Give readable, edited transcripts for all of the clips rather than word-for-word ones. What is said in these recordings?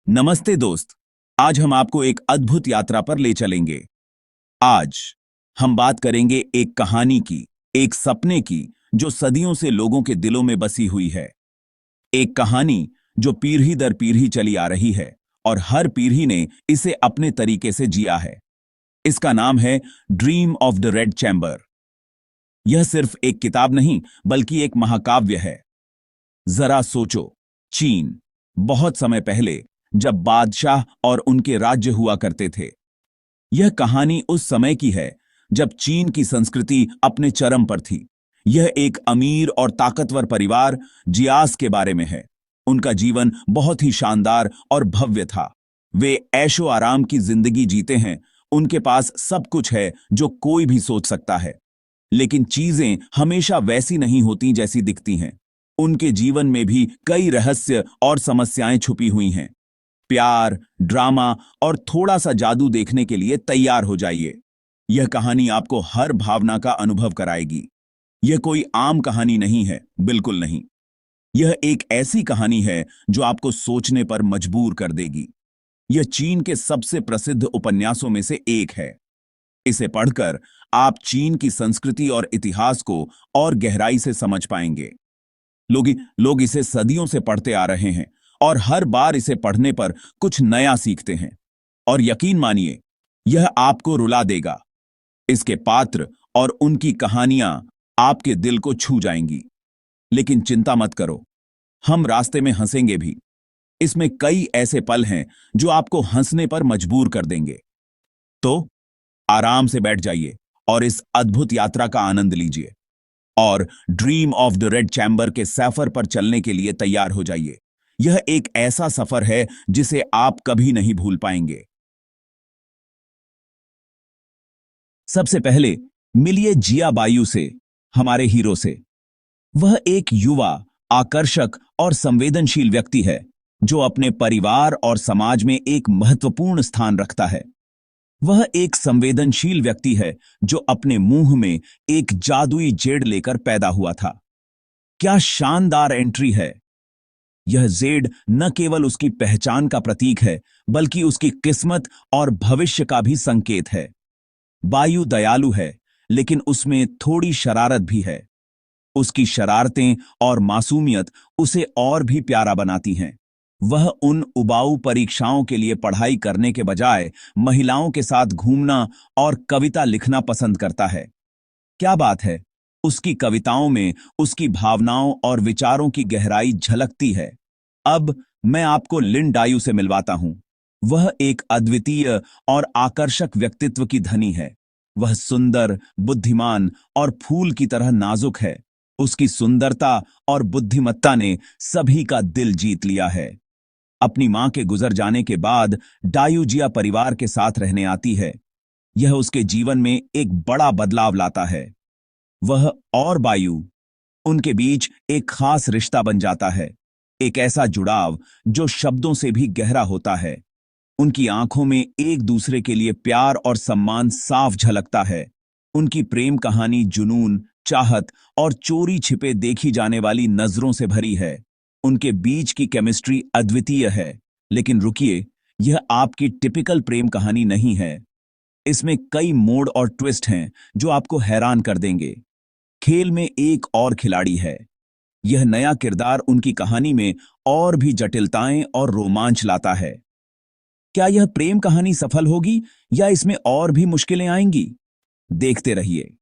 नमस्ते दोस्त। आज हम आपको एक अद्भुत यात्रा पर ले चलेंगे। आज हम बात करेंगे एक कहानी की, एक सपने की जो सदियों से लोगों के दिलों में बसी हुई है। एक कहानी जो पीढ़ी दर पीढ़ी चली आ रही है और हर पीढ़ी ने इसे अपने तरीके से जिया है। इसका नाम है dream of the red chamber. यह सिर्फ एक किताब नहीं बल्कि एक महाकाव्य है। जरा सोचो, चीन, बहुत समय पहले, जब बादशाह और उनके राज्य हुआ करते थे। यह कहानी उस समय की है जब चीन की संस्कृति अपने चरम पर थी। यह एक अमीर और ताकतवर परिवार जियास के बारे में है। उनका जीवन बहुत ही शानदार और भव्य था। वे ऐशो आराम की जिंदगी जीते हैं। उनके पास सब कुछ है जो कोई भी सोच सकता है। लेकिन चीजें हमेशा वैसी नहीं होती जैसी दिखती हैं। उनके जीवन में भी कई रहस्य और समस्याएं छुपी हुई हैं। प्यार, ड्रामा और थोड़ा सा जादू देखने के लिए तैयार हो जाइए। यह कहानी आपको हर भावना का अनुभव कराएगी। यह कोई आम कहानी नहीं है, बिल्कुल नहीं। यह एक ऐसी कहानी है जो आपको सोचने पर मजबूर कर देगी। यह चीन के सबसे प्रसिद्ध उपन्यासों में से एक है। इसे पढ़कर आप चीन की संस्कृति और इतिहास को और गहराई से समझ पाएंगे। लोग इसे सदियों से पढ़ते आ रहे हैं और हर बार इसे पढ़ने पर कुछ नया सीखते हैं। और यकीन मानिए, यह आपको रुला देगा। इसके पात्र और उनकी कहानियां आपके दिल को छू जाएंगी। लेकिन चिंता मत करो, हम रास्ते में हंसेंगे भी। इसमें कई ऐसे पल हैं जो आपको हंसने पर मजबूर कर देंगे। तो आराम से बैठ जाइए और इस अद्भुत यात्रा का आनंद लीजिए। और dream of the red chamber के सफर पर चलने के लिए तैयार हो जाइए। यह एक ऐसा सफर है जिसे आप कभी नहीं भूल पाएंगे। सबसे पहले मिलिए जिया बायू से, हमारे हीरो से। वह एक युवा, आकर्षक और संवेदनशील व्यक्ति है जो अपने परिवार और समाज में एक महत्वपूर्ण स्थान रखता है। वह एक संवेदनशील व्यक्ति है जो अपने मुंह में एक जादुई जेड लेकर पैदा हुआ था। क्या शानदार एंट्री है! यह जेड न केवल उसकी पहचान का प्रतीक है बल्कि उसकी किस्मत और भविष्य का भी संकेत है। बायु दयालु है, लेकिन उसमें थोड़ी शरारत भी है। उसकी शरारतें और मासूमियत उसे और भी प्यारा बनाती हैं। वह उन उबाऊ परीक्षाओं के लिए पढ़ाई करने के बजाय महिलाओं के साथ घूमना और कविता लिखना पसंद करता है। क्या बात है! उसकी कविताओं में उसकी भावनाओं और विचारों की गहराई झलकती है। अब मैं आपको लिन डायू से मिलवाता हूं। वह एक अद्वितीय और आकर्षक व्यक्तित्व की धनी है। वह सुंदर, बुद्धिमान और फूल की तरह नाजुक है। उसकी सुंदरता और बुद्धिमत्ता ने सभी का दिल जीत लिया है। अपनी मां के गुजर जाने के बाद डायू जिया परिवार के साथ रहने आती है। यह उसके जीवन में एक बड़ा बदलाव लाता है। वह और बायू, उनके बीच एक खास रिश्ता बन जाता है। एक ऐसा जुड़ाव जो शब्दों से भी गहरा होता है। उनकी आंखों में एक दूसरे के लिए प्यार और सम्मान साफ झलकता है। उनकी प्रेम कहानी जुनून, चाहत और चोरी छिपे देखी जाने वाली नजरों से भरी है। उनके बीच की केमिस्ट्री अद्वितीय है। लेकिन रुकिए, यह आपकी टिपिकल प्रेम कहानी नहीं है। इसमें कई मोड़ और ट्विस्ट हैं जो आपको हैरान कर देंगे। खेल में एक और खिलाड़ी है। यह नया किरदार उनकी कहानी में और भी जटिलताएं और रोमांच लाता है। क्या यह प्रेम कहानी सफल होगी या इसमें और भी मुश्किलें आएंगी? देखते रहिए।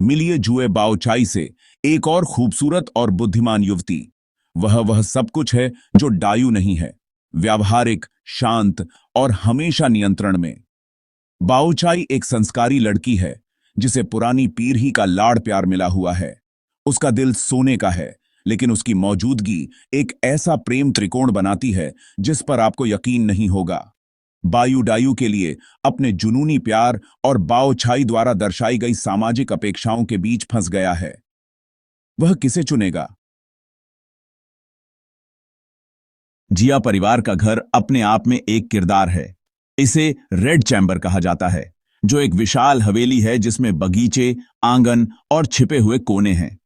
मिलिए जुए बाओचाई से, एक और खूबसूरत और बुद्धिमान युवती। वह सब कुछ है जो डायू नहीं है। व्यावहारिक, शांत और हमेशा नियंत्रण में। बाओचाई एक संस्कारी लड़की है जिसे पुरानी पीढ़ी का लाड़ प्यार मिला हुआ है। उसका दिल सोने का है, लेकिन उसकी मौजूदगी एक ऐसा प्रेम त्रिकोण बनाती है जिस पर आपको यकीन नहीं होगा। बायू डायू के लिए अपने जुनूनी प्यार और बाओचाई द्वारा दर्शाई गई सामाजिक अपेक्षाओं के बीच फंस गया है। वह किसे चुनेगा? जिया परिवार का घर अपने आप में एक किरदार है। इसे रेड चैम्बर कहा जाता है, जो एक विशाल हवेली है जिसमें बगीचे, आंगन और छिपे हुए कोने हैं।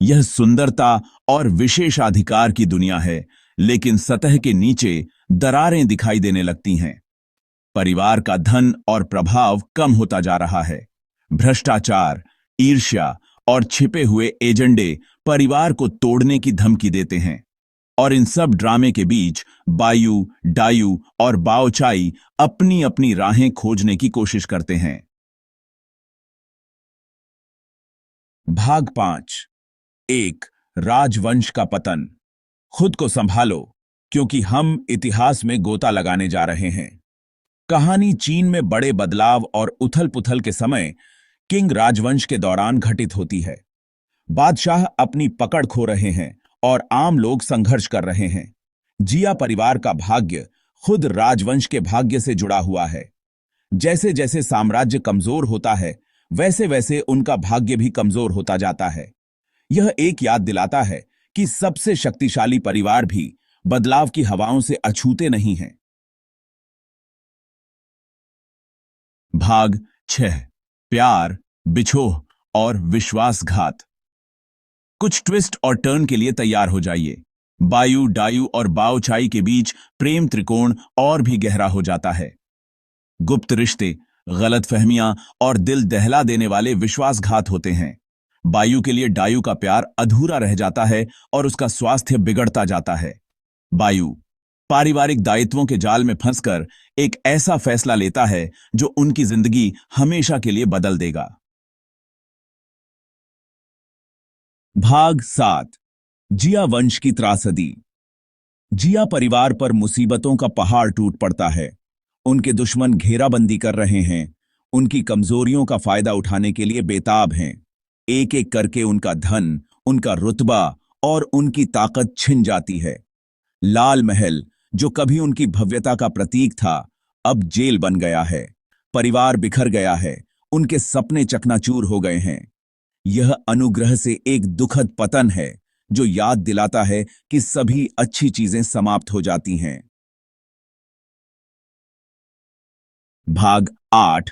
यह सुंदरता और विशेषाधिकार की दुनिया है, लेकिन सतह के नीचे दरारें दिखाई देने लगती हैं। परिवार का धन और प्रभाव कम होता जा रहा है। भ्रष्टाचार, ईर्ष्या और छिपे हुए एजेंडे परिवार को तोड़ने की धमकी देते हैं। और इन सब ड्रामे के बीच बायू, डायू और बाओचाई अपनी अपनी राहें खोजने की कोशिश करते हैं। भाग 5। एक राजवंश का पतन। खुद को संभालो, क्योंकि हम इतिहास में गोता लगाने जा रहे हैं। कहानी चीन में बड़े बदलाव और उथल-पुथल के समय किंग राजवंश के दौरान घटित होती है। बादशाह अपनी पकड़ खो रहे हैं और आम लोग संघर्ष कर रहे हैं। जिया परिवार का भाग्य खुद राजवंश के भाग्य से जुड़ा हुआ है। जैसे जैसे साम्राज्य कमजोर होता है, वैसे वैसे उनका भाग्य भी कमजोर होता जाता है। यह एक याद दिलाता है कि सबसे शक्तिशाली परिवार भी बदलाव की हवाओं से अछूते नहीं हैं। भाग 6। प्यार, बिछोह और विश्वासघात। कुछ ट्विस्ट और टर्न के लिए तैयार हो जाइए। बायू, डायू और बाओचाई के बीच प्रेम त्रिकोण और भी गहरा हो जाता है। गुप्त रिश्ते, गलतफहमियां और दिल दहला देने वाले विश्वासघात होते हैं। बायू के लिए डायू का प्यार अधूरा रह जाता है और उसका स्वास्थ्य बिगड़ता जाता है। बायू पारिवारिक दायित्वों के जाल में फंसकर एक ऐसा फैसला लेता है जो उनकी जिंदगी हमेशा के लिए बदल देगा। भाग 7। जिया वंश की त्रासदी। जिया परिवार पर मुसीबतों का पहाड़ टूट पड़ता है। उनके दुश्मन घेराबंदी कर रहे हैं, उनकी कमजोरियों का फायदा उठाने के लिए बेताब हैं। एक एक करके उनका धन, उनका रुतबा और उनकी ताकत छिन जाती है। लाल महल, जो कभी उनकी भव्यता का प्रतीक था, अब जेल बन गया है। परिवार बिखर गया है, उनके सपने चकनाचूर हो गए हैं। यह अनुग्रह से एक दुखद पतन है, जो याद दिलाता है कि सभी अच्छी चीजें समाप्त हो जाती हैं। भाग 8।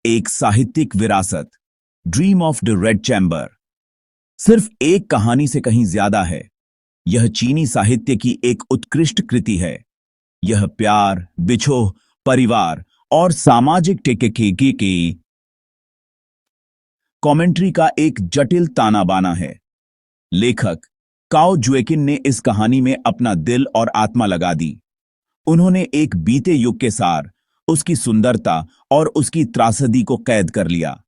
एक साहित्यिक विरासत। Dream of the red chamber. सिर्फ एक कहानी से कहीं ज्यादा है। यह चीनी साहित्य की एक उत्कृष्ट कृति है। यह प्यार, बिछोह, परिवार और सामाजिक टिके की कमेंट्री का एक जटिल ताना बाना है। लेखक काओ जुएकिन ने इस कहानी में अपना दिल और आत्मा लगा दी। उन्होंने एक बीते युग के सार, उसकी सुंदरता और उसकी त्रासदी को कैद कर लिया।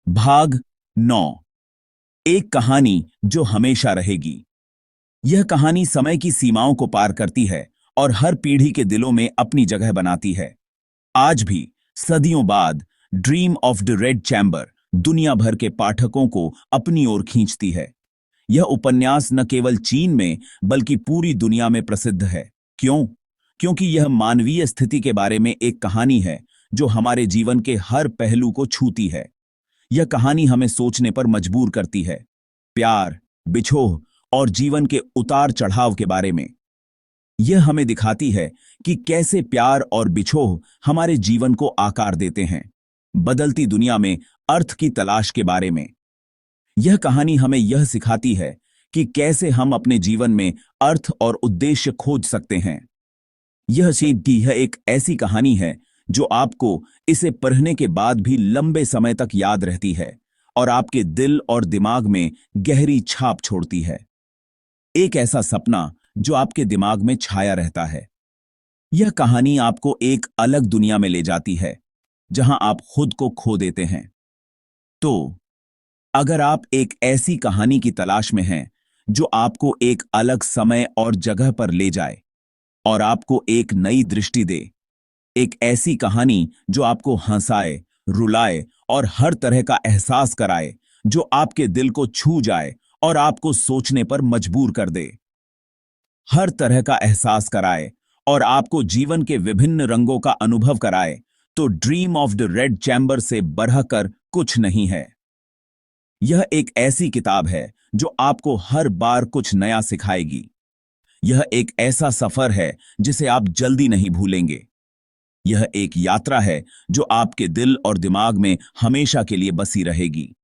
भाग 9। एक कहानी जो हमेशा रहेगी। यह कहानी समय की सीमाओं को पार करती है और हर पीढ़ी के दिलों में अपनी जगह बनाती है। आज भी, सदियों बाद, dream of the red chamber दुनिया भर के पाठकों को अपनी ओर खींचती है। यह उपन्यास न केवल चीन में बल्कि पूरी दुनिया में प्रसिद्ध है। क्यों? क्योंकि यह मानवीय स्थिति के बारे में एक कहानी है जो हमारे जीवन के हर पहलू को छूती है। यह कहानी हमें सोचने पर मजबूर करती है, प्यार, बिछोह और जीवन के उतार चढ़ाव के बारे में। यह हमें दिखाती है कि कैसे प्यार और बिछोह हमारे जीवन को आकार देते हैं, बदलती दुनिया में अर्थ की तलाश के बारे में। यह कहानी हमें यह सिखाती है कि कैसे हम अपने जीवन में अर्थ और उद्देश्य खोज सकते हैं। यह एक ऐसी कहानी है जो आपको इसे पढ़ने के बाद भी लंबे समय तक याद रहती है और आपके दिल और दिमाग में गहरी छाप छोड़ती है। एक ऐसा सपना जो आपके दिमाग में छाया रहता है। यह कहानी आपको एक अलग दुनिया में ले जाती है, जहां आप खुद को खो देते हैं। तो अगर आप एक ऐसी कहानी की तलाश में हैं जो आपको एक अलग समय और जगह पर ले जाए और आपको एक नई दृष्टि दे, एक ऐसी कहानी जो आपको हंसाए, रुलाए और हर तरह का एहसास कराए, जो आपके दिल को छू जाए और आपको सोचने पर मजबूर कर दे, हर तरह का एहसास कराए और आपको जीवन के विभिन्न रंगों का अनुभव कराए, तो dream of the red chamber से बढ़कर कुछ नहीं है। यह एक ऐसी किताब है जो आपको हर बार कुछ नया सिखाएगी। यह एक ऐसा सफर है जिसे आप जल्दी नहीं भूलेंगे। यह एक यात्रा है जो आपके दिल और दिमाग में हमेशा के लिए बसी रहेगी।